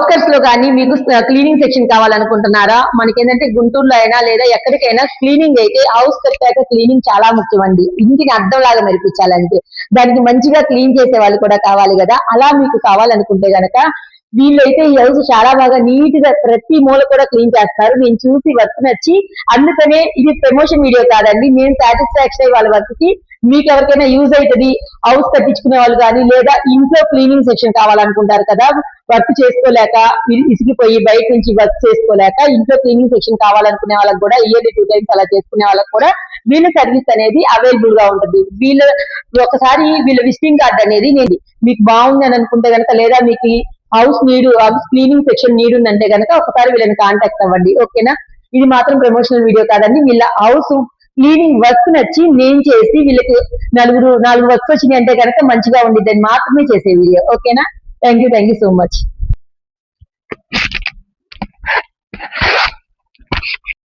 Workers లో కానీ మీకు క్లీనింగ్ సెక్షన్ కావాలనుకుంటున్నారా? మనకి ఏంటంటే గుంటూరులో అయినా లేదా ఎక్కడికైనా క్లీనింగ్ అయితే హౌస్ కట్టాక క్లీనింగ్ చాలా ముఖ్యం అండి. ఇంటిని అర్థంలాగా మెరిపించాలంటే దానికి మంచిగా క్లీన్ చేసే వాళ్ళు కూడా కావాలి కదా. అలా మీకు కావాలనుకుంటే గనక వీళ్ళైతే ఈ హౌస్ చాలా బాగా నీట్ గా ప్రతి మూల కూడా క్లీన్ చేస్తారు. నేను చూసి వర్క్ నచ్చి, అందుకనే ఇది ప్రమోషన్ వీడియో కాదండి, నేను సాటిస్ఫాక్షన్ అయ్యి వాళ్ళ వర్క్ కి మీకు ఎవరికైనా యూజ్ అవుతుంది, హౌస్ కట్టించుకునే వాళ్ళు కానీ లేదా ఇంట్లో క్లీనింగ్ సెక్షన్ కావాలనుకుంటారు కదా, వర్క్ చేసుకోలేక ఇసిగిపోయి బయట నుంచి వర్క్ చేసుకోలేక ఇంట్లో క్లీనింగ్ సెక్షన్ కావాలనుకునే వాళ్ళకి కూడా ఇయర్లీ 2 times అలా చేసుకునే వాళ్ళకి కూడా వీళ్ళ సర్వీస్ అనేది అవైలబుల్ గా ఉంటుంది. ఒకసారి వీళ్ళ విజిటింగ్ కార్డ్ అనేది నేను మీకు బాగుంది అని అనుకుంటే కనుక లేదా మీకు హౌస్ క్లీనింగ్ సెక్షన్ నీడ్ ఉందంటే కనుక ఒకసారి వీళ్ళని కాంటాక్ట్ అవ్వండి. ఓకేనా? ఇది మాత్రం ప్రమోషనల్ వీడియో కాదండి. వీళ్ళ హౌస్ క్లీనింగ్ వర్క్ నచ్చి నేను చేసి వీళ్ళకి 4 వర్క్స్ వచ్చినాయి అంటే కనుక మంచిగా ఉండిద్దని మాత్రమే చేసే వీడియో. ఓకేనా? Thank you so much.